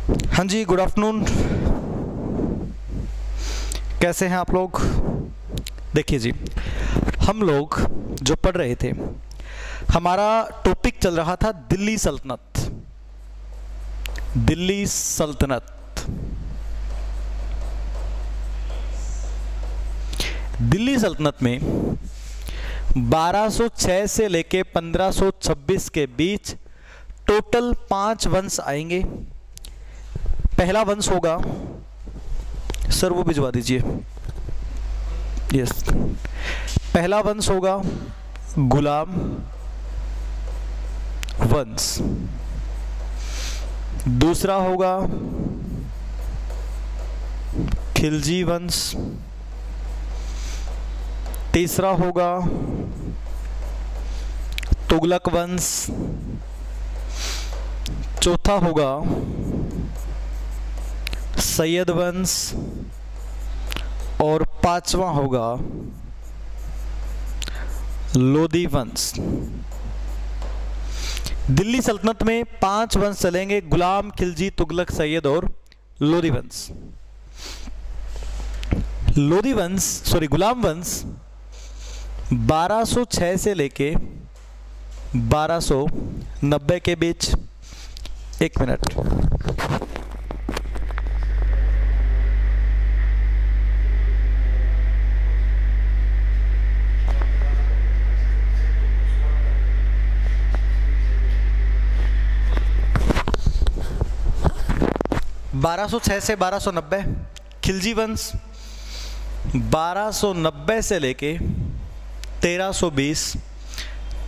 हाँ जी, good afternoon. कैसे हैं आप लोग? देखिए जी, हम लोग जो पढ़ रहे थे, हमारा टॉपिक चल रहा था दिल्ली सल्तनत। दिल्ली सल्तनत, दिल्ली सल्तनत में 1206 से लेके 1526 के बीच टोटल 5 वंश आएंगे। पहला वंश होगा, सर वो भिजवा दीजिए, यस। पहला वंश होगा गुलाम वंश, दूसरा होगा खिलजी वंश, तीसरा होगा तुगलक वंश, चौथा होगा सैयद वंश और पांचवा होगा लोधी वंश। दिल्ली सल्तनत में 5 वंश चलेंगे, गुलाम, खिलजी, तुगलक, सैयद और लोधी वंश। लोधी वंश गुलाम वंश 1206 से लेके 1290 के बीच। एक मिनट, बारह सौ 6 से 1290। खिलजी वंश 1290 से लेके 1320।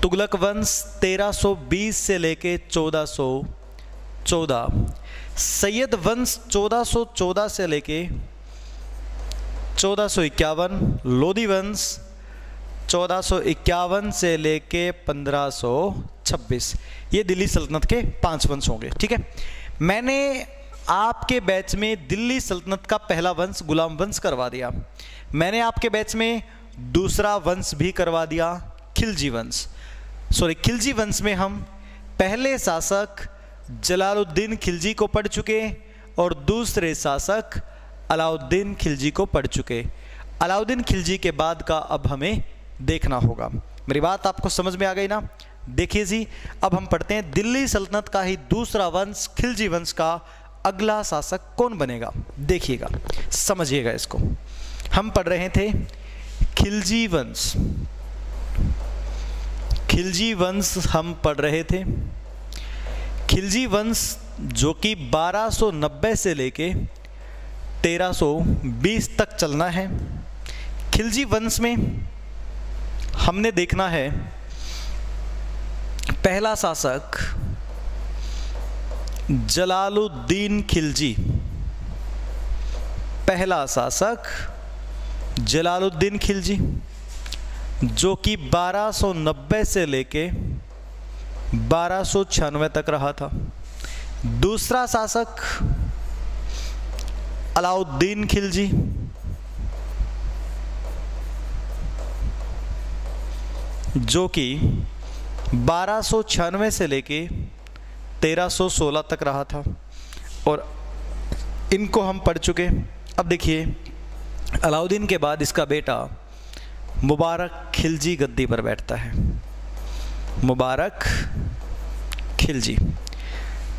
तुगलक वंश 1320 से लेके 1414। सैयद वंश 1414 से लेके 1451। लोधी वंश 1451 से लेके 1526। ये दिल्ली सल्तनत के 5 वंश होंगे, ठीक है। मैंने आपके बैच में दिल्ली सल्तनत का पहला वंश गुलाम वंश करवा दिया। मैंने आपके बैच में दूसरा वंश भी करवा दिया, खिलजी वंश। खिलजी वंश में हम पहले शासक जलालुद्दीन खिलजी को पढ़ चुके और दूसरे शासक अलाउद्दीन खिलजी को पढ़ चुके। अलाउद्दीन खिलजी के बाद का अब हमें देखना होगा। मेरी बात आपको समझ में आ गई ना? देखिए जी, अब हम पढ़ते हैं दिल्ली सल्तनत का ही दूसरा वंश खिलजी वंश का अगला शासक कौन बनेगा। देखिएगा, समझिएगा इसको। हम पढ़ रहे थे खिलजी वंश। खिलजी वंश हम पढ़ रहे थे। खिलजी वंश जो कि 1290 से लेके 1320 तक चलना है। खिलजी वंश में हमने देखना है पहला शासक जलालुद्दीन खिलजी। पहला शासक जलालुद्दीन खिलजी जो कि 1290 से लेके 1296 तक रहा था। दूसरा शासक अलाउद्दीन खिलजी जो कि 1296 से लेके 1316 तक रहा था और इनको हम पढ़ चुके। अब देखिए, अलाउद्दीन के बाद इसका बेटा मुबारक खिलजी गद्दी पर बैठता है। मुबारक खिलजी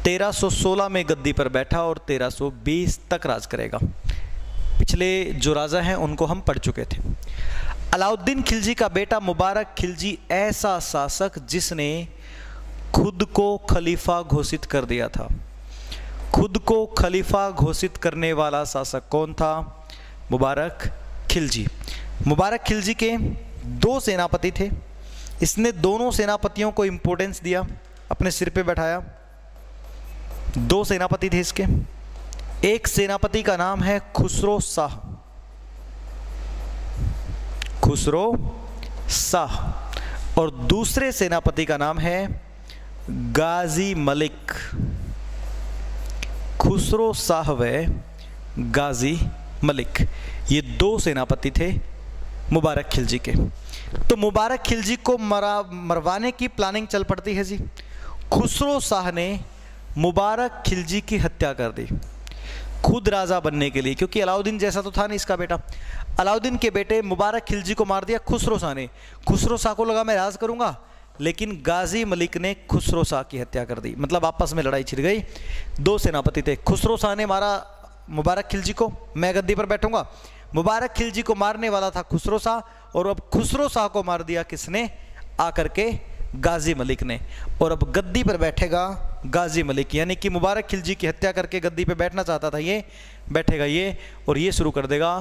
1316 में गद्दी पर बैठा और 1320 तक राज करेगा। पिछले जो राजा हैं उनको हम पढ़ चुके थे। अलाउद्दीन खिलजी का बेटा मुबारक खिलजी ऐसा शासक जिसने खुद को खलीफा घोषित कर दिया था। खुद को खलीफा घोषित करने वाला शासक कौन था? मुबारक खिलजी। मुबारक खिलजी के 2 सेनापति थे। इसने दोनों सेनापतियों को इंपॉर्टेंस दिया, अपने सिर पे बैठाया। 2 सेनापति थे इसके। एक सेनापति का नाम है खुसरो शाह। खुसरो शाह। और दूसरे सेनापति का नाम है गाजी मलिक। खुसरो शाह व गाजी मलिक, ये 2 सेनापति थे मुबारक खिलजी के। तो मुबारक खिलजी को मरवाने की प्लानिंग चल पड़ती है जी। खुसरो शाह ने मुबारक खिलजी की हत्या कर दी खुद राजा बनने के लिए, क्योंकि अलाउद्दीन जैसा तो था नहीं इसका बेटा। अलाउद्दीन के बेटे मुबारक खिलजी को मार दिया खुसरो शाह ने। खुसरो शाह को लगा मैं राज करूंगा, लेकिन गाजी मलिक ने खुसरो शाह की हत्या कर दी। मतलब आपस में लड़ाई छिड़ गई। दो सेनापति थे, खुसरो शाह ने मारा मुबारक खिलजी को, मैं गद्दी पर बैठूंगा। मुबारक खिलजी को मारने वाला था खुसरो शाह, और अब खुसरो शाह को मार दिया किसने? आकर के गाजी मलिक ने। और अब गद्दी पर बैठेगा गाजी मलिक, यानी कि मुबारक खिलजी की हत्या करके गद्दी पे बैठना चाहता था ये, बैठेगा ये, और ये शुरू कर देगा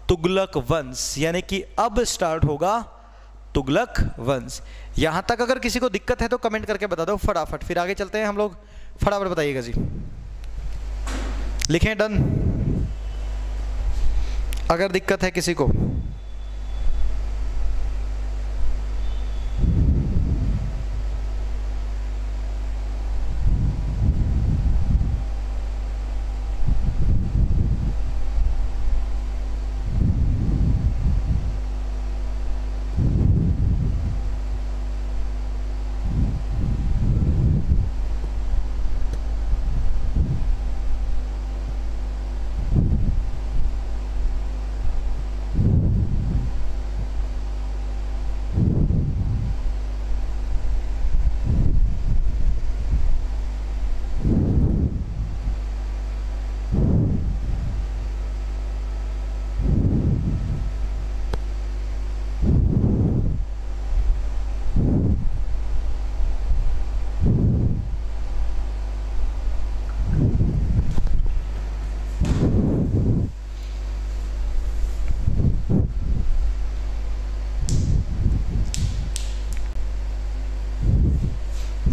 तुगलक वंश। यानी कि अब स्टार्ट होगा तुगलक वंश। यहां तक अगर किसी को दिक्कत है तो कमेंट करके बता दो फटाफट, फिर आगे चलते हैं हम लोग। फटाफट बताइएगा जी, लिखें डन अगर दिक्कत है किसी को।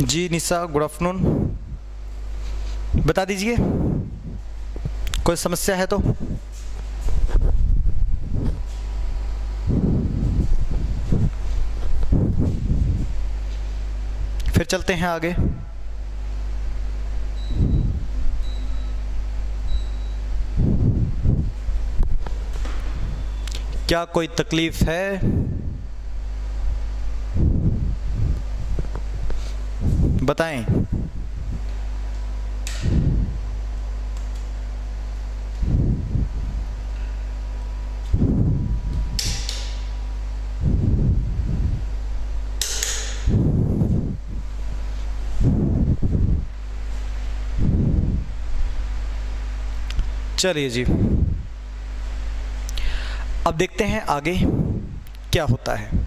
जी निशा गुड आफ्टरनून, बता दीजिए कोई समस्या है तो। फिर चलते हैं आगे। क्या कोई तकलीफ है? बताएं। चलिए जी, अब देखते हैं आगे क्या होता है।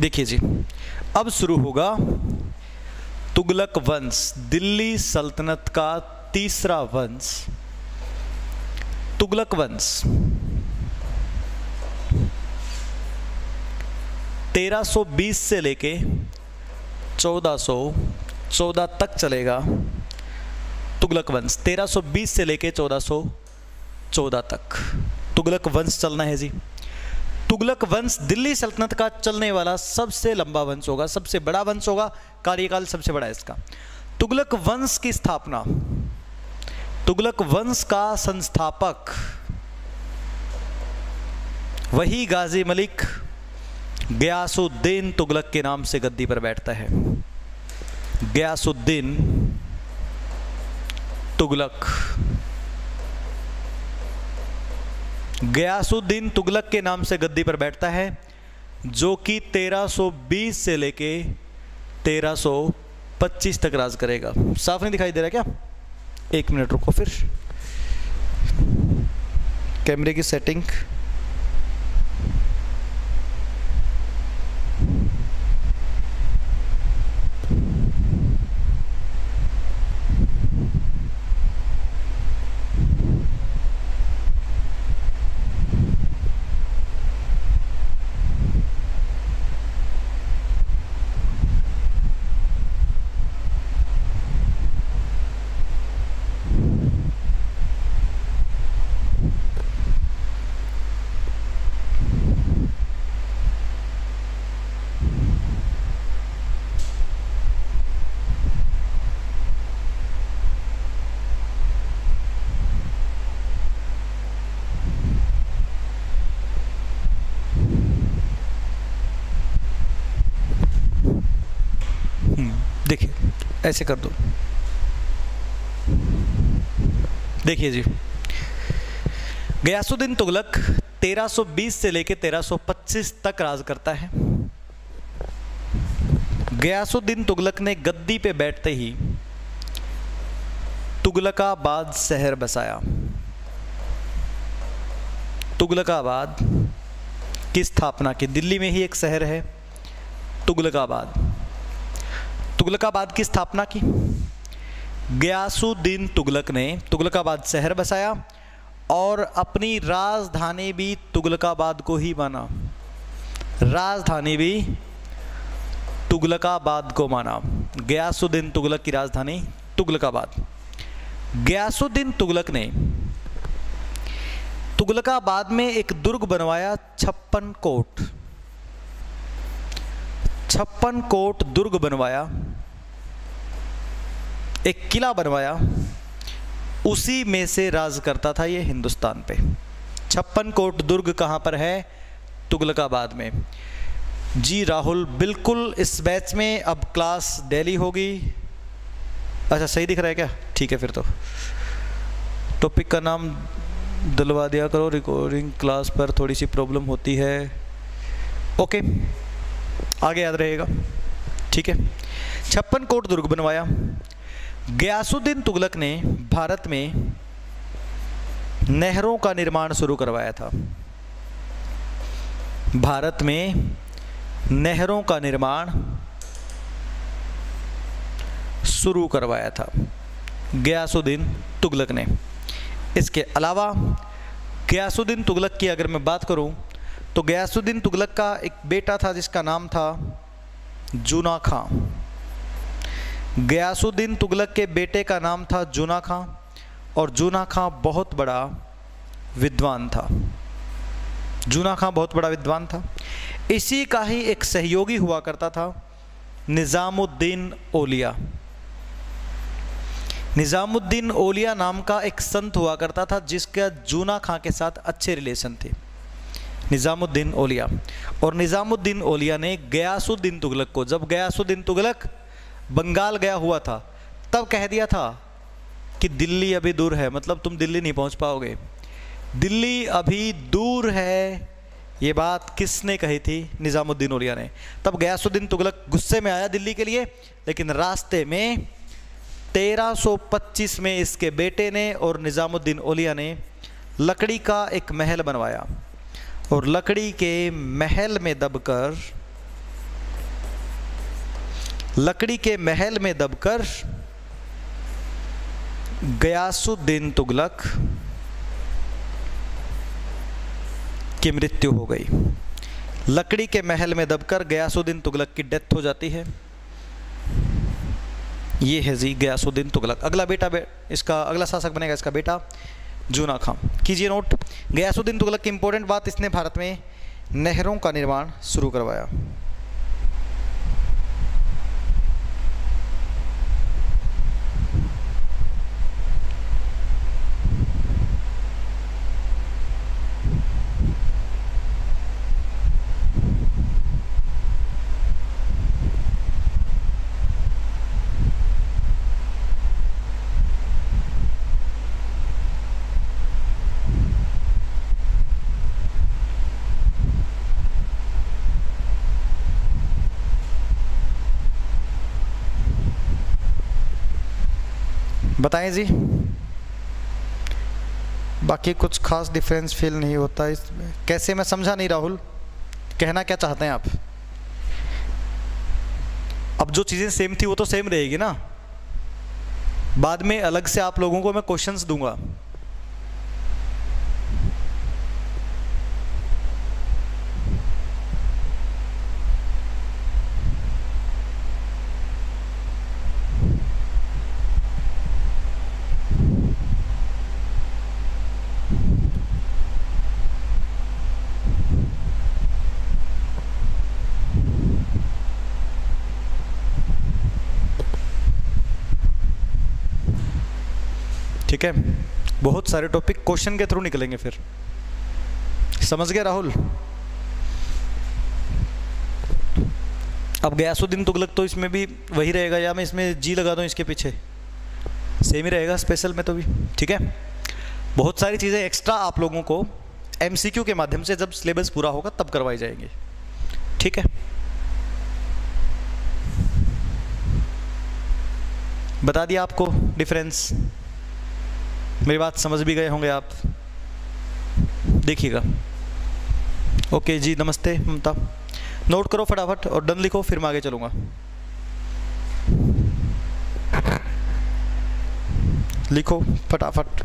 देखिए जी, अब शुरू होगा तुगलक वंश, दिल्ली सल्तनत का तीसरा वंश तुगलक वंश। 1320 से लेके 1414 तक चलेगा तुगलक वंश। 1320 से लेके 1414 तक तुगलक वंश चलना है जी। तुगलक वंश दिल्ली सल्तनत का चलने वाला सबसे लंबा वंश होगा, सबसे बड़ा वंश होगा, कार्यकाल सबसे बड़ा है इसका। तुगलक वंश की स्थापना, तुगलक वंश का संस्थापक वही गाजी मलिक गयासुद्दीन तुगलक के नाम से गद्दी पर बैठता है। गयासुद्दीन तुगलक, गयासुद्दीन तुगलक के नाम से गद्दी पर बैठता है, जो कि 1320 से लेके 1325 तक राज करेगा। साफ नहीं दिखाई दे रहा क्या? एक मिनट रुको, फिर कैमरे की सेटिंग। ऐसे कर दो। देखिए जी, गयासुद्दीन तुगलक 1320 से लेकर 1325 तक राज करता है। गयासुद्दीन तुगलक ने गद्दी पे बैठते ही तुगलकाबाद शहर बसाया। तुगलकाबाद की स्थापना की, दिल्ली में ही एक शहर है तुगलकाबाद। तुगलकाबाद की स्थापना की। गयासुद्दीन तुगलक ने तुगलकाबाद शहर बसाया और अपनी राजधानी भी तुगलकाबाद को ही माना। राजधानी भी तुगलकाबाद को माना। गयासुद्दीन तुगलक की राजधानी तुगलकाबाद। गयासुद्दीन तुगलक ने तुगलकाबाद में एक दुर्ग बनवाया, 56 कोट। 56 कोट दुर्ग बनवाया, एक किला बनवाया, उसी में से राज करता था ये हिंदुस्तान पे। 56 कोट दुर्ग कहाँ पर है? तुगलकाबाद में। जी राहुल, बिल्कुल इस बैच में अब क्लास दिल्ली होगी। अच्छा, सही दिख रहा है क्या? ठीक है, फिर तो टॉपिक का नाम दिलवा दिया करो, रिकॉर्डिंग क्लास पर थोड़ी सी प्रॉब्लम होती है। ओके, आगे याद रहेगा, ठीक है। 56 कोट दुर्ग बनवाया। गयासुद्दीन तुगलक ने भारत में नहरों का निर्माण शुरू करवाया था। भारत में नहरों का निर्माण शुरू करवाया था गयासुद्दीन तुगलक ने। इसके अलावा गयासुद्दीन तुगलक की अगर मैं बात करूं तो गयासुद्दीन तुगलक का एक बेटा था जिसका नाम था जूना खां। गयासुद्दीन तुगलक के बेटे का नाम था जूना खां और जूना खां बहुत बड़ा विद्वान था। जूना खां बहुत बड़ा विद्वान था। इसी का ही एक सहयोगी हुआ करता था निज़ामुद्दीन औलिया। निज़ामुद्दीन औलिया नाम का एक संत हुआ करता था जिसका जूना खां के साथ अच्छे रिलेशन थे। निज़ामुद्दीन औलिया। और निज़ामुद्दीन औलिया ने गयासुद्दीन तुगलक को, जब गयासुद्दीन तुगलक बंगाल गया हुआ था तब कह दिया था कि दिल्ली अभी दूर है, मतलब तुम दिल्ली नहीं पहुंच पाओगे, दिल्ली अभी दूर है। ये बात किसने कही थी? निज़ामुद्दीन औलिया ने। तब गयासुद्दीन तुगलक गुस्से में आया दिल्ली के लिए, लेकिन रास्ते में 1325 में इसके बेटे ने और निज़ामुद्दीन औलिया ने लकड़ी का एक महल बनवाया और लकड़ी के महल में दबकर गयासुद्दीन तुगलक की मृत्यु हो गई। लकड़ी के महल में दबकर गयासुद्दीन तुगलक की डेथ हो जाती है। ये है जी गयासुद्दीन तुगलक। अगला बेटा इसका अगला शासक बनेगा इसका बेटा जूना खां। कीजिए नोट, गयासुद्दीन तुगलक की इंपॉर्टेंट बात, इसने भारत में नहरों का निर्माण शुरू करवाया। बताएं जी, बाकी कुछ खास डिफरेंस फील नहीं होता इसमें? कैसे? मैं समझा नहीं राहुल, कहना क्या चाहते हैं आप? अब जो चीज़ें सेम थी वो तो सेम रहेगी ना, बाद में अलग से आप लोगों को मैं क्वेश्चंस दूंगा। ठीक है, बहुत सारे टॉपिक क्वेश्चन के थ्रू निकलेंगे फिर। समझ गया राहुल? अब गयासुद्दीन तुगलक तो इसमें भी वही रहेगा, या मैं इसमें जी लगा दूँ इसके पीछे, सेम ही रहेगा स्पेशल में तो भी, ठीक है। बहुत सारी चीज़ें एक्स्ट्रा आप लोगों को एमसीक्यू के माध्यम से जब सिलेबस पूरा होगा तब करवाई जाएंगी, ठीक है। बता दिया आपको डिफरेंस, मेरी बात समझ भी गए होंगे आप, देखिएगा। ओके जी, नमस्ते ममता, नोट करो फटाफट और डन लिखो, फिर मैं आगे चलूँगा। लिखो फटाफट।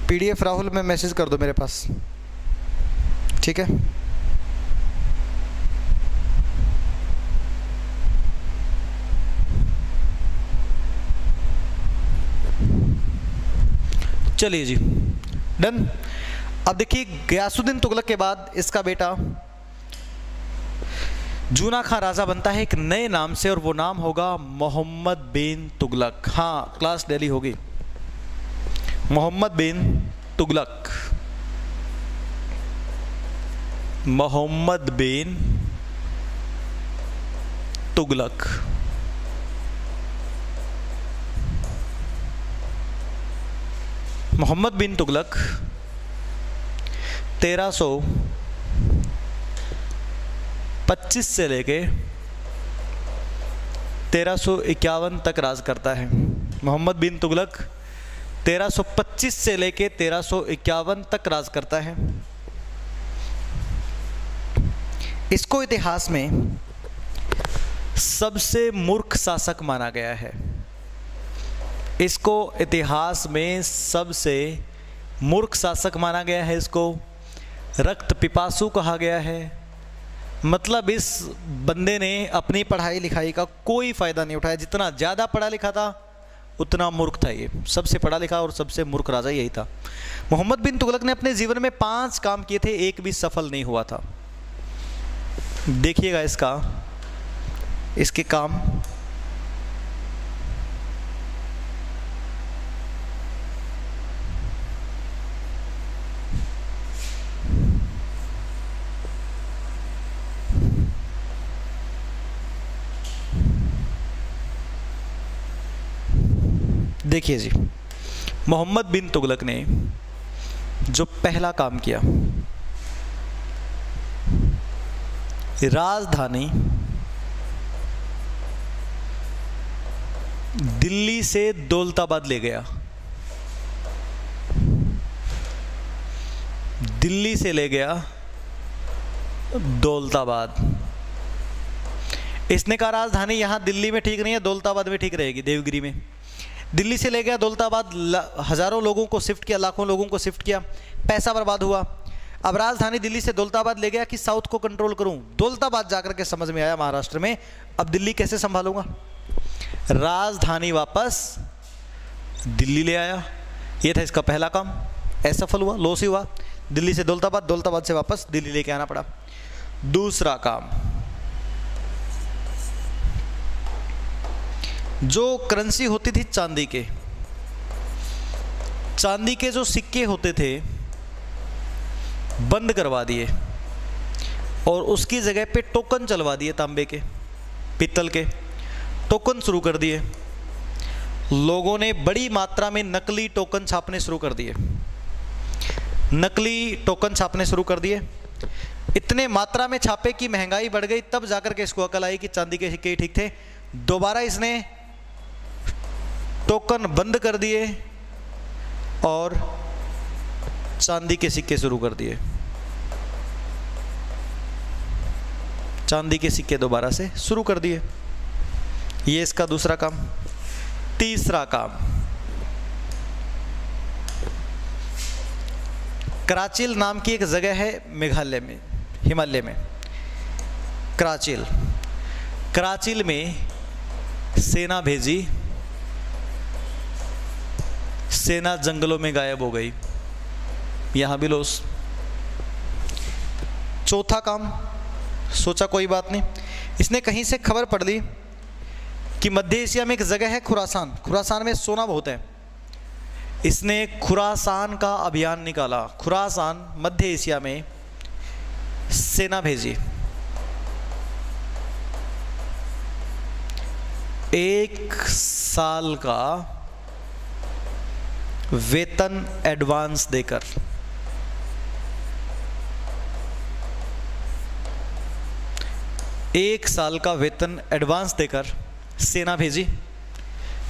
पीडीएफ राहुल में मैसेज कर दो मेरे पास, ठीक है। चलिए जी, डन। अब देखिए, गयासुद्दीन तुगलक के बाद इसका बेटा जूना खां राजा बनता है एक नए नाम से, और वो नाम होगा मोहम्मद बिन तुगलक। हाँ, क्लास डेली होगी। मोहम्मद बिन तुगलक, मोहम्मद बिन तुगलक। मोहम्मद बिन तुगलक 1325 से लेके 1351 तक राज करता है। मोहम्मद बिन तुगलक 1325 से लेके 1351 तक राज करता है। इसको इतिहास में सबसे मूर्ख शासक माना गया है। इसको इतिहास में सबसे मूर्ख शासक माना गया है। इसको रक्त पिपासु कहा गया है। मतलब इस बंदे ने अपनी पढ़ाई लिखाई का कोई फ़ायदा नहीं उठाया। जितना ज़्यादा पढ़ा लिखा था उतना मूर्ख था ये। सबसे पढ़ा लिखा और सबसे मूर्ख राजा यही था। मोहम्मद बिन तुगलक ने अपने जीवन में 5 काम किए थे, एक भी सफल नहीं हुआ था। देखिएगा इसके काम। देखिए जी, मोहम्मद बिन तुगलक ने जो पहला काम किया, राजधानी दिल्ली से दौलताबाद ले गया। दिल्ली से ले गया दौलताबाद। इसने कहा राजधानी यहां दिल्ली में ठीक नहीं है, दौलताबाद में ठीक रहेगी, देवगिरी में। दिल्ली से ले गया दौलताबाद, हजारों लोगों को शिफ्ट किया, लाखों लोगों को शिफ्ट किया, पैसा बर्बाद हुआ। अब राजधानी दिल्ली से दौलताबाद ले गया कि साउथ को कंट्रोल करूं। दौलताबाद जाकर के समझ में आया महाराष्ट्र में, अब दिल्ली कैसे संभालूंगा। राजधानी वापस दिल्ली ले आया। यह था इसका पहला काम। असफल हुआ, लॉस ही हुआ। दिल्ली से दौलताबाद, दौलताबाद से वापस दिल्ली लेके आना पड़ा। दूसरा काम, जो करेंसी होती थी चांदी के जो सिक्के होते थे बंद करवा दिए और उसकी जगह पे टोकन चलवा दिए। तांबे के, पीतल के टोकन शुरू कर दिए। लोगों ने बड़ी मात्रा में नकली टोकन छापने शुरू कर दिए। नकली टोकन छापने शुरू कर दिए। इतने मात्रा में छापे कि महंगाई बढ़ गई। तब जाकर के इसको अकल आई कि चांदी के सिक्के ठीक थे। दोबारा इसने टोकन बंद कर दिए और चांदी के सिक्के शुरू कर दिए। चांदी के सिक्के दोबारा से शुरू कर दिए। ये इसका दूसरा काम। तीसरा काम, कराचिल नाम की एक जगह है मेघालय में, हिमालय में, कराचिल। कराचिल में सेना भेजी, सेना जंगलों में गायब हो गई, यहां भी लॉस। चौथा काम, सोचा कोई बात नहीं, इसने कहीं से खबर पढ़ ली कि मध्य एशिया में एक जगह है खुरासान, खुरासान में सोना बहुत है। इसने खुरासान का अभियान निकाला, खुरासान मध्य एशिया में सेना भेजी, 1 साल का वेतन एडवांस देकर। एक साल का वेतन एडवांस देकर सेना भेजी,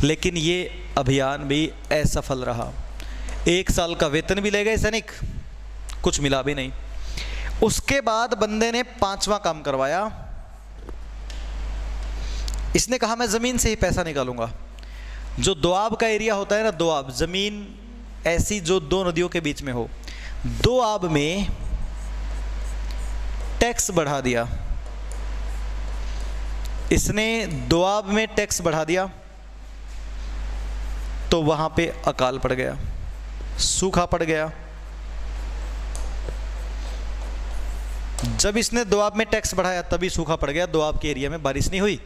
लेकिन ये अभियान भी असफल रहा। 1 साल का वेतन भी ले गए सैनिक, कुछ मिला भी नहीं। उसके बाद बंदे ने 5वां काम करवाया। इसने कहा मैं ज़मीन से ही पैसा निकालूंगा। जो दोआब का एरिया होता है ना, दोआब ज़मीन ऐसी जो 2 नदियों के बीच में हो, दोआब में टैक्स बढ़ा दिया। इसने दोआब में टैक्स बढ़ा दिया तो वहां पे अकाल पड़ गया, सूखा पड़ गया। जब इसने दोआब में टैक्स बढ़ाया तभी सूखा पड़ गया। दोआब के एरिया में बारिश नहीं हुई,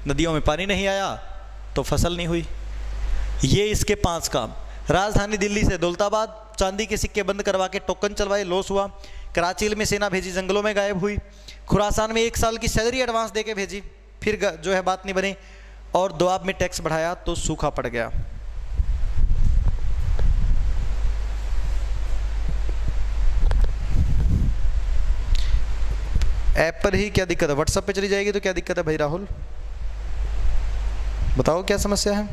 नदियों में पानी नहीं आया तो फसल नहीं हुई। ये इसके 5 काम। राजधानी दिल्ली से दौलताबाद चांदी के सिक्के बंद करवा के टोकन चलवाए, लॉस हुआ। कराची में सेना भेजी, जंगलों में गायब हुई। खुरासान में 1 साल की सैलरी एडवांस देके भेजी, फिर जो है बात नहीं बनी। और दोआब में टैक्स बढ़ाया तो सूखा पड़ गया। ऐप पर ही क्या दिक्कत है? व्हाट्सएप पे चली जाएगी तो क्या दिक्कत है भाई राहुल? बताओ क्या समस्या है,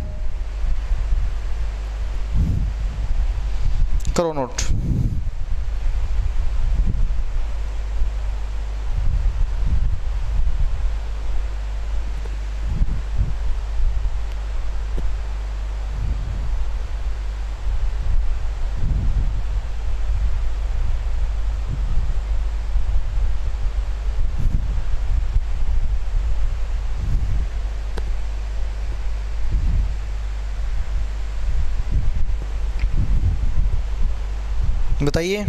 करो नोट। बताइए।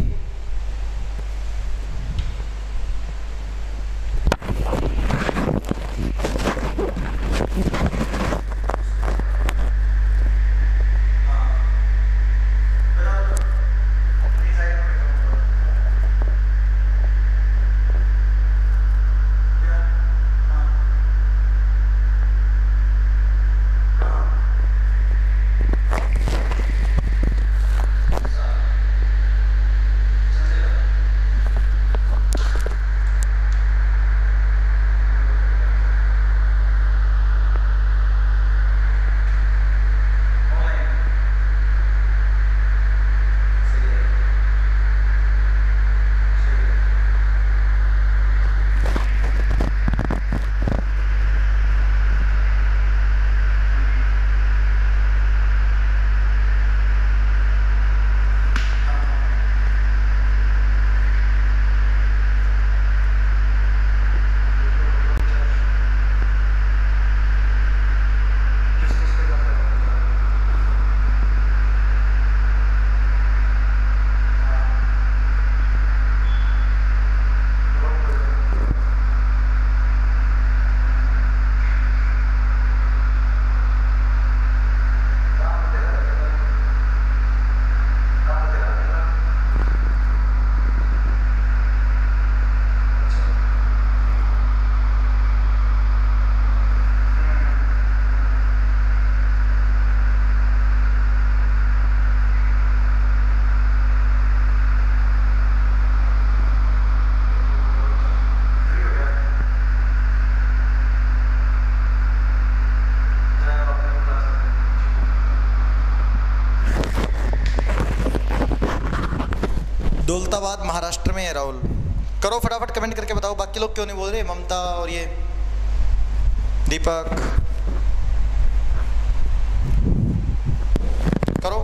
दौलताबाद महाराष्ट्र में है राहुल। करो फटाफट कमेंट करके बताओ, बाकी लोग क्यों नहीं बोल रहे? ममता और ये दीपक करो।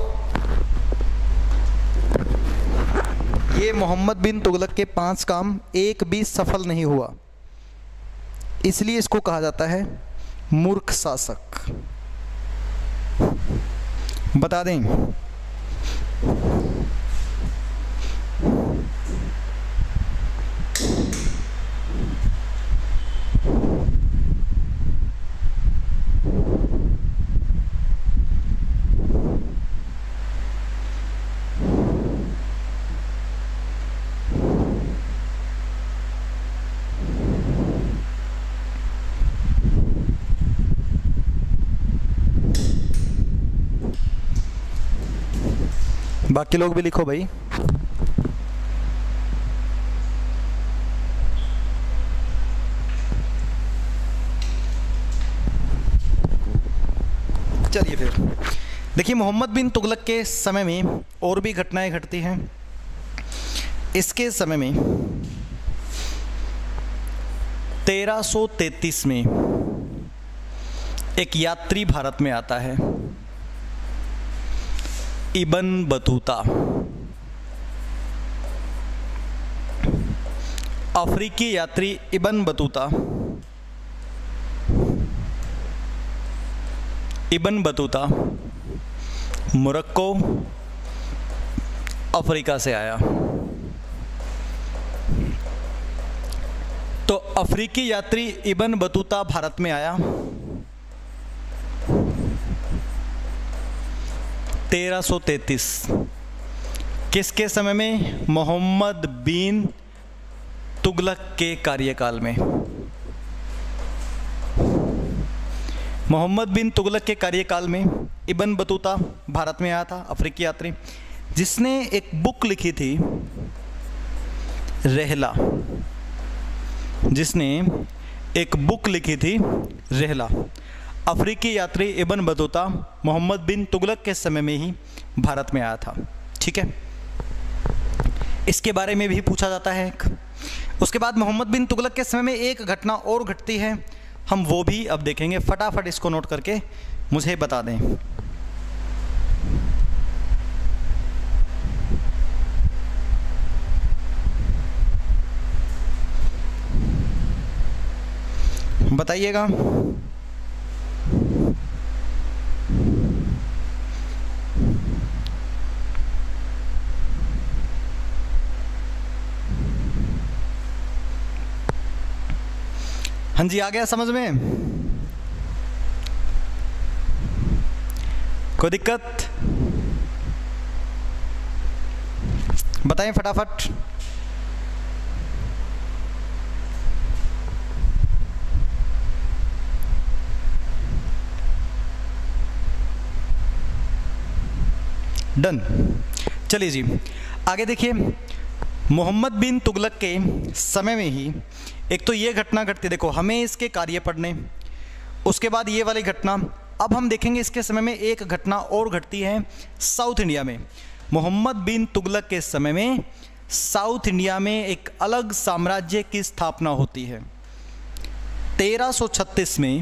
ये मोहम्मद बिन तुगलक के 5 काम एक भी सफल नहीं हुआ, इसलिए इसको कहा जाता है मूर्ख शासक। बता दें बाकी लोग भी लिखो भाई। चलिए फिर देखिए, मोहम्मद बिन तुगलक के समय में और भी घटनाएं घटती हैं। इसके समय में 1333 में एक यात्री भारत में आता है, इब्न बतूता। अफ्रीकी यात्री इब्न बतूता मोरक्को अफ्रीका से आया। तो अफ्रीकी यात्री इब्न बतूता भारत में आया 1333। किसके समय में? मोहम्मद बिन तुगलक के कार्यकाल में। मोहम्मद बिन तुगलक के कार्यकाल में इब्न बतूता भारत में आया था, अफ्रीकी यात्री, जिसने एक बुक लिखी थी रहला। रहला। अफ्रीकी यात्री इब्न बतूता मोहम्मद बिन तुगलक के समय में ही भारत में आया था। ठीक है, इसके बारे में भी पूछा जाता है। उसके बाद मोहम्मद बिन तुगलक के समय में एक घटना और घटती है, हम वो भी अब देखेंगे। फटाफट इसको नोट करके मुझे बता दें। बताइएगा। हाँ जी, आ गया समझ में? कोई दिक्कत? बताएं फटाफट। डन। चलिए जी, आगे देखिए। मोहम्मद बिन तुगलक के समय में ही एक तो ये घटना घटती, देखो हमें इसके कार्य पढ़ने, उसके बाद ये वाली घटना। अब हम देखेंगे इसके समय में एक घटना और घटती है साउथ इंडिया में। मोहम्मद बिन तुगलक के समय में साउथ इंडिया में एक अलग साम्राज्य की स्थापना होती है 1336 में।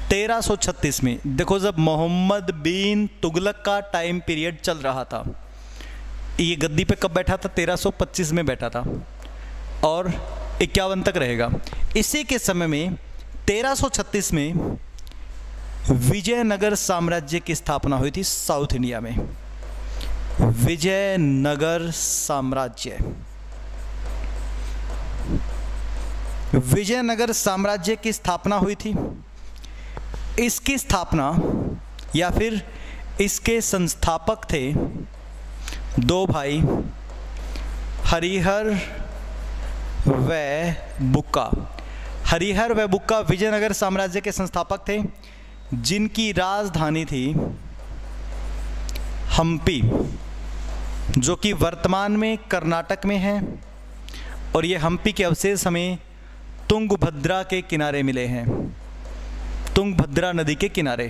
1336 में देखो, जब मोहम्मद बिन तुगलक का टाइम पीरियड चल रहा था, ये गद्दी पे कब बैठा था? 1325 में बैठा था और 51 तक रहेगा। इसी के समय में 1336 में विजयनगर साम्राज्य की स्थापना हुई थी साउथ इंडिया में। विजयनगर साम्राज्य, विजयनगर साम्राज्य की स्थापना हुई थी। इसकी स्थापना या फिर इसके संस्थापक थे दो भाई, हरिहर व बुक्का। हरिहर व बुक्का विजयनगर साम्राज्य के संस्थापक थे, जिनकी राजधानी थी हम्पी, जो कि वर्तमान में कर्नाटक में है। और ये हम्पी के अवशेष हमें तुंगभद्रा के किनारे मिले हैं, तुंगभद्रा नदी के किनारे।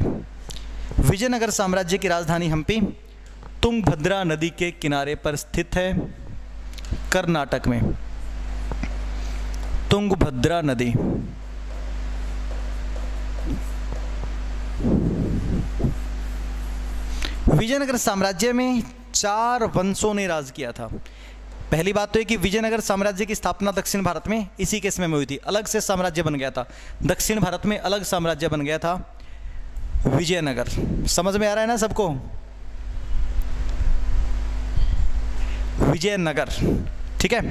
विजयनगर साम्राज्य की राजधानी हम्पी तुंगभद्रा नदी के किनारे पर स्थित है, कर्नाटक में। तुंगभद्रा नदी। विजयनगर साम्राज्य में 4 वंशों ने राज किया था। पहली बात तो है कि विजयनगर साम्राज्य की स्थापना दक्षिण भारत में इसी के समय में हुई थी, अलग से साम्राज्य बन गया था, दक्षिण भारत में अलग साम्राज्य बन गया था विजयनगर। समझ में आ रहा है ना सबको? विजयनगर, ठीक है।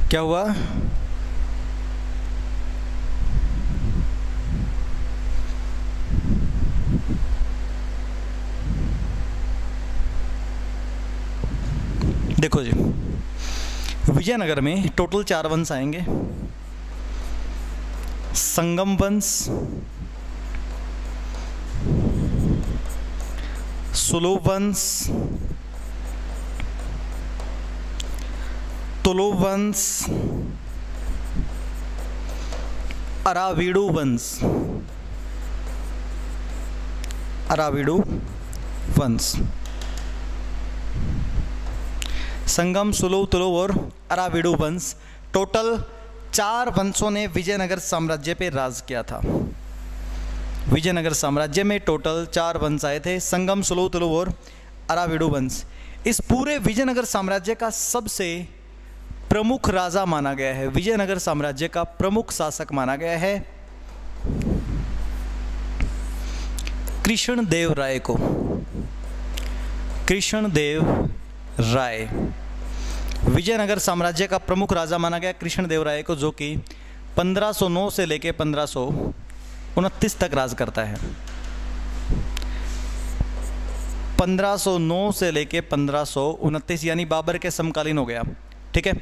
क्या हुआ? देखो जी, विजयनगर में टोटल 4 वंश आएंगे। संगम वंश, सुलभ वंश, तुलु वंश, अराविडु वंश, अराविडु वंश। संगम, सुलभ, तुलु और अराविडु वंश, टोटल 4 वंशों ने विजयनगर साम्राज्य पे राज किया था। विजयनगर साम्राज्य में टोटल 4 वंश आए थे, संगम, सुलभ, तुलु और अराविडु वंश। इस पूरे विजयनगर साम्राज्य का सबसे प्रमुख राजा माना गया है, विजयनगर साम्राज्य का प्रमुख शासक माना गया है कृष्णदेव राय को। कृष्णदेव राय विजयनगर साम्राज्य का प्रमुख राजा माना गया कृष्णदेव राय को, जो कि 1509 से लेकर 1529 तक राज करता है। 1509 से लेकर 1529 यानी बाबर के समकालीन हो गया, ठीक है।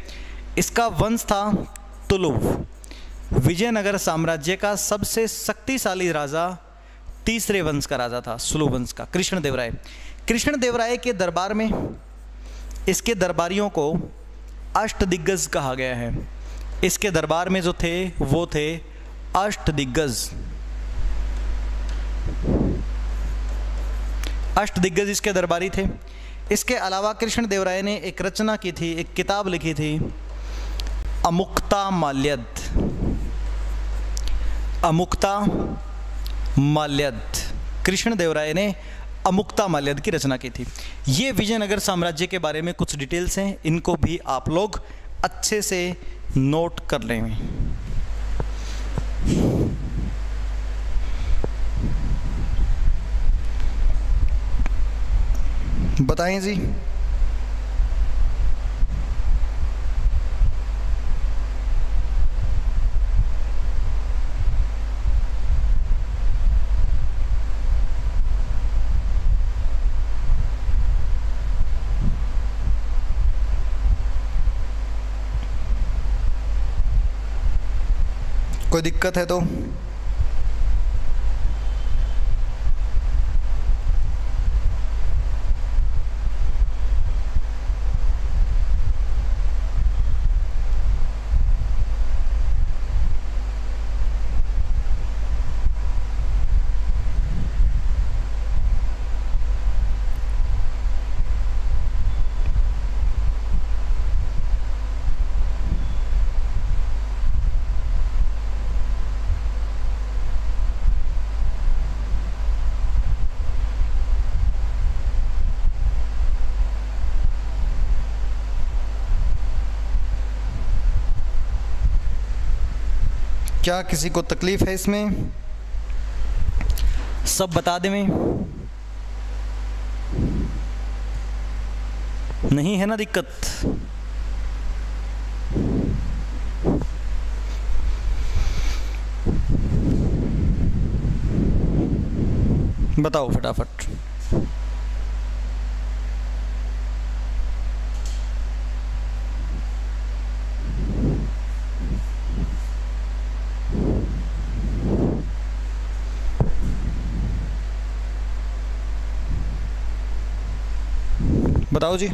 इसका वंश था तुलुव। विजयनगर साम्राज्य का सबसे शक्तिशाली राजा तीसरे वंश का राजा था, सुलभ वंश का, कृष्णदेव राय। कृष्णदेव राय के दरबार में इसके दरबारियों को अष्टदिग्गज कहा गया है। इसके दरबार में जो थे वो थे अष्टदिग्गज। अष्टदिग्गज इसके दरबारी थे। इसके अलावा कृष्णदेव राय ने एक रचना की थी, एक किताब लिखी थी, अमुक्ता माल्यद। अमुक्ता माल्यद, कृष्णदेव राय ने अमुक्ता माल्यद की रचना की थी। ये विजयनगर साम्राज्य के बारे में कुछ डिटेल्स हैं, इनको भी आप लोग अच्छे से नोट कर लेंगे। बताएं जी। कोई दिक्कत है तो? क्या किसी को तकलीफ है इसमें? सब बता दे में नहीं है ना दिक्कत? बताओ फटाफट। बताओ जी।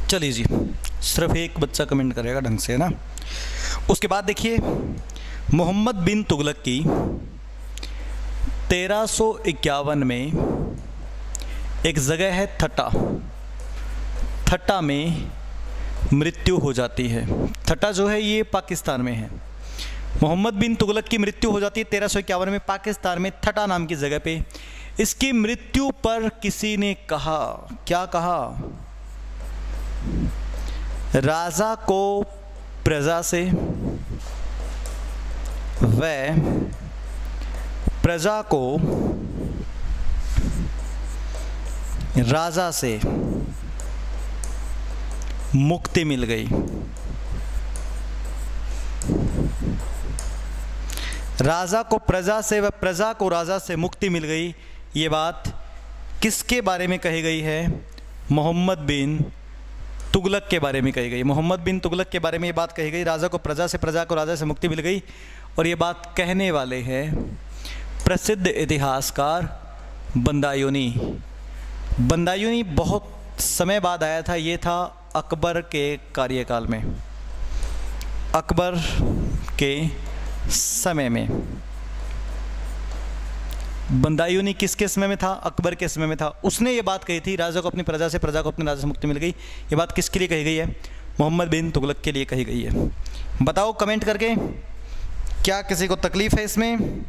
चलिए जी, सिर्फ एक बच्चा कमेंट करेगा ढंग से, है ना। उसके बाद देखिए, मोहम्मद बिन तुगलक की 1351 में एक जगह है ठट्टा, ठट्टा में मृत्यु हो जाती है। ठट्टा जो है ये पाकिस्तान में है। मोहम्मद बिन तुगलक की मृत्यु हो जाती है 1351 में पाकिस्तान में ठट्टा नाम की जगह पे। इसकी मृत्यु पर किसी ने कहा, क्या कहा? राजा को प्रजा से व प्रजा को राजा से मुक्ति मिल गई। राजा को प्रजा से व प्रजा को राजा से मुक्ति मिल गई। ये बात किसके बारे में कही गई है? मोहम्मद बिन तुगलक के बारे में कही गई। मोहम्मद बिन तुगलक के बारे में ये बात कही गई, राजा को प्रजा से, प्रजा को राजा से मुक्ति मिल गई। और ये बात कहने वाले हैं प्रसिद्ध इतिहासकार बदायूनी। बदायूनी बहुत समय बाद आया था, ये था अकबर के कार्यकाल में, अकबर के समय में। बदायूनी किसके समय में था? अकबर के समय में था। उसने ये बात कही थी, राजा को अपनी प्रजा से, प्रजा को अपने राजा से मुक्ति मिल गई। ये बात किसके लिए कही गई है? मोहम्मद बिन तुगलक के लिए कही गई है। बताओ कमेंट करके, क्या किसी को तकलीफ है इसमें?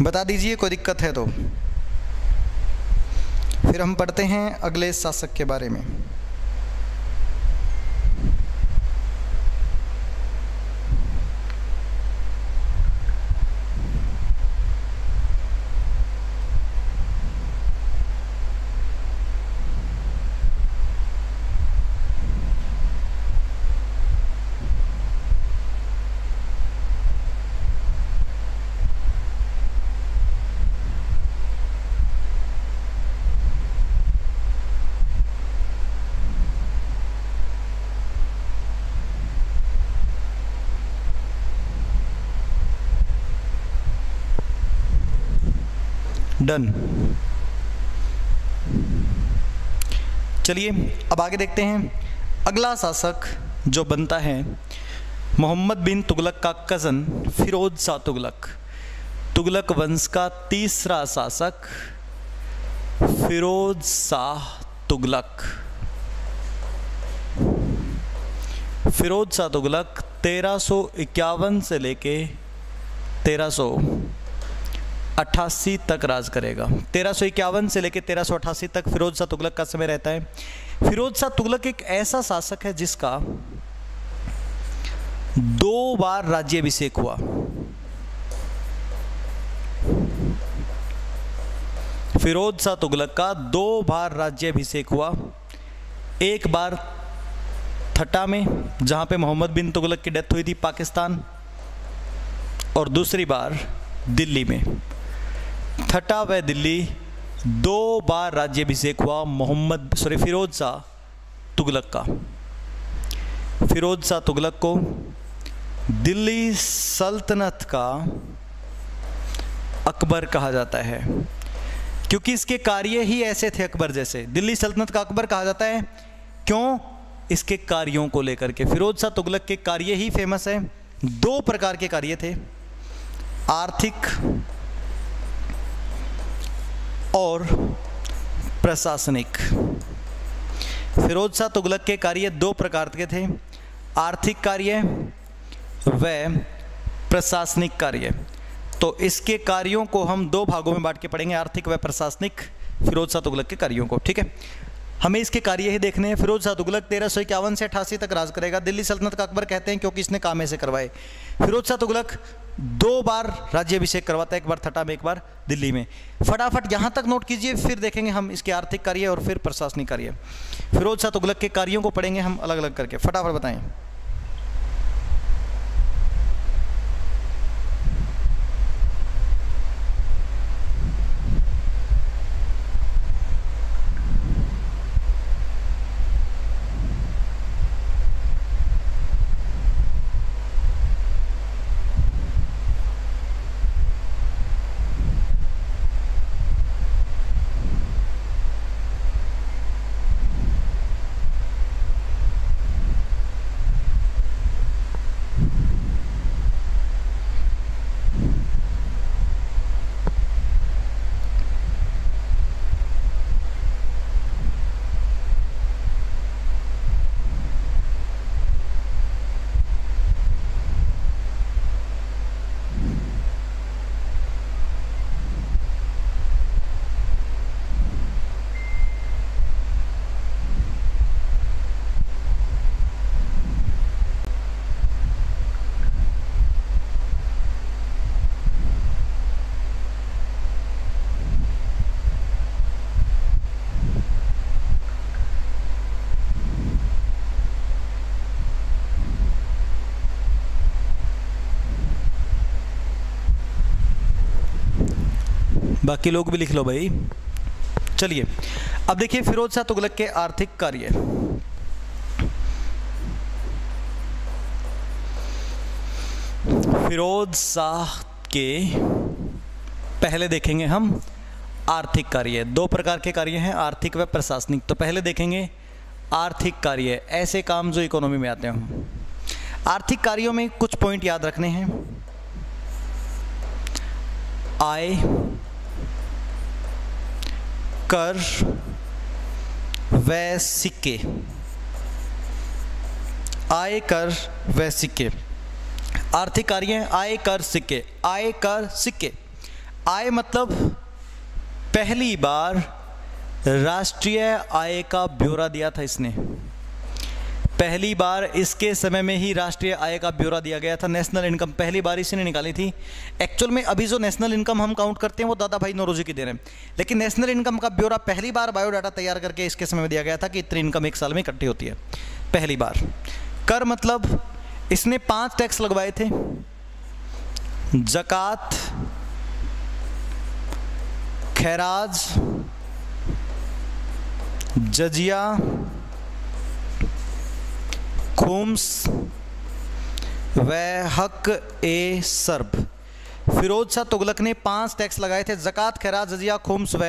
बता दीजिए, कोई दिक्कत है तो। फिर हम पढ़ते हैं अगले शासक के बारे में। डन। चलिए अब आगे देखते हैं। अगला शासक जो बनता है मोहम्मद बिन तुगलक का कज़न फिरोज शाह तुगलक। तुगलक वंश का तीसरा शासक फिरोज शाह तुगलक। फिरोज शाह तुगलक 1351 से लेके 1388 तक राज करेगा। 1351 से लेकर 1388 तक फिरोज शाह तुगलक का समय रहता है। फिरोज शाह तुगलक एक ऐसा शासक है जिसका 2 बार राज्याभिषेक हुआ। फिरोज शाह तुगलक का 2 बार राज्याभिषेक हुआ। एक बार ठट्टा में, जहां पे मोहम्मद बिन तुगलक की डेथ हुई थी, पाकिस्तान, और दूसरी बार दिल्ली में। ठट्टा व दिल्ली 2 बार राज्याभिषेक हुआ फिरोज शाह तुगलक का। फिरोज शाह तुगलक को दिल्ली सल्तनत का अकबर कहा जाता है, क्योंकि इसके कार्य ही ऐसे थे अकबर जैसे। दिल्ली सल्तनत का अकबर कहा जाता है क्यों? इसके कार्यों को लेकर के। फिरोज शाह तुगलक के कार्य ही फेमस है। 2 प्रकार के कार्य थे, आर्थिक और प्रशासनिक। फिरोज शाह तुगलक के कार्य 2 प्रकार के थे, आर्थिक कार्य व प्रशासनिक कार्य। तो इसके कार्यों को हम 2 भागों में बांट के पढ़ेंगे, आर्थिक व प्रशासनिक, फिरोज शाह तुगलक के कार्यों को। ठीक है, हमें इसके कार्य ही देखने हैं। फिरोज शाह तुगलक 1351 से 88 तक राज करेगा। दिल्ली सल्तनत का अकबर कहते हैं क्योंकि इसने काम ऐसे करवाए। फिरोज शाह तुगलक 2 बार राज्याभिषेक करवाता है, एक बार ठट्टा में, एक बार दिल्ली में। फटाफट यहाँ तक नोट कीजिए, फिर देखेंगे हम इसके आर्थिक कार्य और फिर प्रशासनिक कार्य। फिरोज शाह तुगलक के कार्यों को पढ़ेंगे हम अलग अलग करके। फटाफट बताएं। बाकी लोग भी लिख लो भाई। चलिए अब देखिए फिरोज शाह तुगलक के आर्थिक कार्य। फिरोज शाह के पहले देखेंगे हम आर्थिक कार्य। दो प्रकार के कार्य हैं, आर्थिक व प्रशासनिक। तो पहले देखेंगे आर्थिक कार्य, ऐसे काम जो इकोनॉमी में आते हैं। आर्थिक कार्यों में कुछ पॉइंट याद रखने हैं। आय, कर व सिक्के। आय, कर व सिक्के। आर्थिक कार्य आय, कर, सिक्के। आय, कर, सिक्के। आय मतलब पहली बार राष्ट्रीय आय का ब्यौरा दिया था इसने। पहली बार इसके समय में ही राष्ट्रीय आय का ब्यौरा दिया गया था। नेशनल इनकम पहली बार इसी ने निकाली थी। एक्चुअल में अभी जो नेशनल इनकम हम काउंट करते हैं वो दादा भाई नौरोजी की देन है, लेकिन नेशनल इनकम का ब्यौरा पहली बार बायोडाटा तैयार करके इसके समय में दिया गया था कि इतनी इनकम एक साल में इकट्ठी होती है, पहली बार। कर मतलब इसने 5 टैक्स लगवाए थे, ज़कात, खैराज, जजिया, खुम्स व हक ए सर्ब। फिरोज शाह तुगलक ने 5 टैक्स लगाए थे, ज़कात, खैराज, जजिया, खुम्स व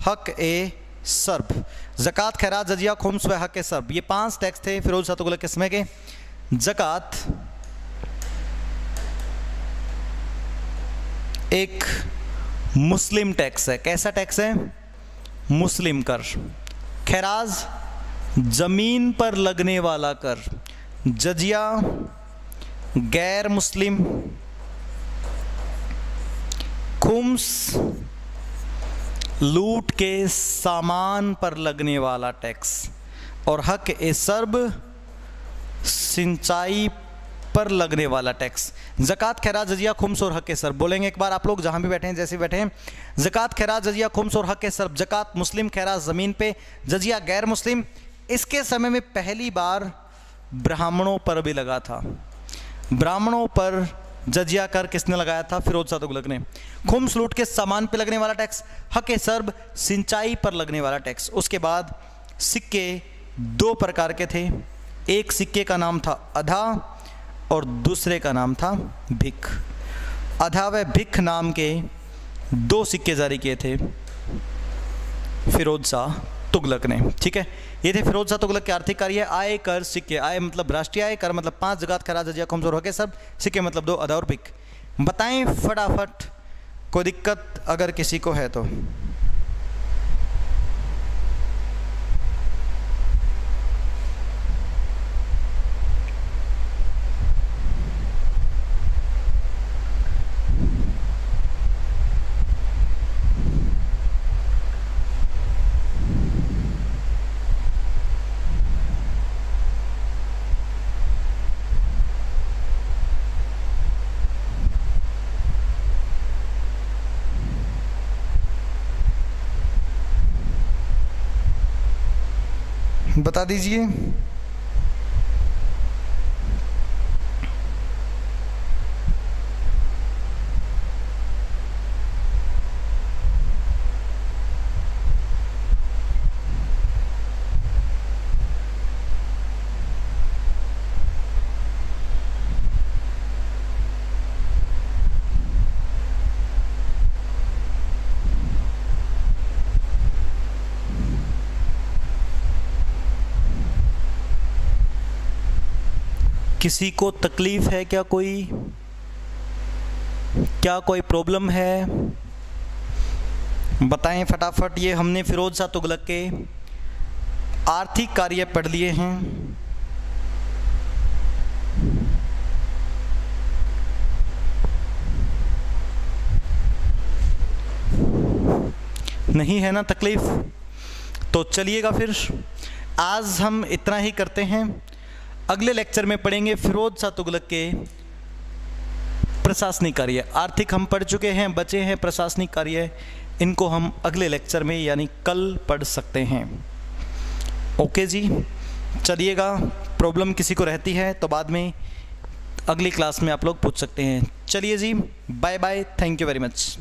हक ए सर्ब। ज़कात, खैराज, जजिया, खुम्स व हक ए सर्ब, ये 5 टैक्स थे फिरोज शाह तुगलक के समय के। ज़कात एक मुस्लिम टैक्स है। कैसा टैक्स है? मुस्लिम कर। खैराज जमीन पर लगने वाला कर। जजिया गैर मुस्लिम। खुम्स लूट के सामान पर लगने वाला टैक्स। और हक ए सर्ब सिंचाई पर लगने वाला टैक्स। ज़कात, खैराज, जजिया, खुम्स और हक ए सर्ब। बोलेंगे एक बार आप लोग जहां भी बैठे हैं, जैसे बैठे हैं। ज़कात, खैराज, जजिया, खुम्स और हक ए सर्ब। ज़कात मुस्लिम, खैराज ज़मीन पे, जजिया गैर मुस्लिम। इसके समय में पहली बार ब्राह्मणों पर भी लगा था। ब्राह्मणों पर जजिया कर किसने लगाया था? फिरोज शाह तुगलक ने। खुम्स लूट के सामान पे लगने वाला टैक्स। हक ए सर्ब सिंचाई पर लगने वाला टैक्स। उसके बाद सिक्के 2 प्रकार के थे। एक सिक्के का नाम था अधा और दूसरे का नाम था भिख। अधा व भिख नाम के 2 सिक्के जारी किए थे फिरोज शाह तुगलक ने। ठीक है, ये थे फिरोज शाह तुगलक के आर्थिक कार्य। आय, कर, सिक्के। आय मतलब राष्ट्रीय आय, कर मतलब 5, ज़कात, खैराज, जजिया, खुम्स और हक ए सर्ब, सिक्के मतलब 2, अधा और भिख। बताएं फटाफट, कोई दिक्कत अगर किसी को है तो। बता दीजिए। किसी को तकलीफ है क्या? क्या कोई प्रॉब्लम है? बताएं फटाफट। ये हमने फिरोज शाह तुगलक के आर्थिक कार्य पढ़ लिए हैं। नहीं है ना तकलीफ? तो चलिएगा फिर आज हम इतना ही करते हैं। अगले लेक्चर में पढ़ेंगे फिरोज शाह तुगलक के प्रशासनिक कार्य। आर्थिक हम पढ़ चुके हैं, बचे हैं प्रशासनिक कार्य। इनको हम अगले लेक्चर में यानी कल पढ़ सकते हैं। ओके जी, चलिएगा। प्रॉब्लम किसी को रहती है तो बाद में अगली क्लास में आप लोग पूछ सकते हैं। चलिए जी, bye bye, thank you very much.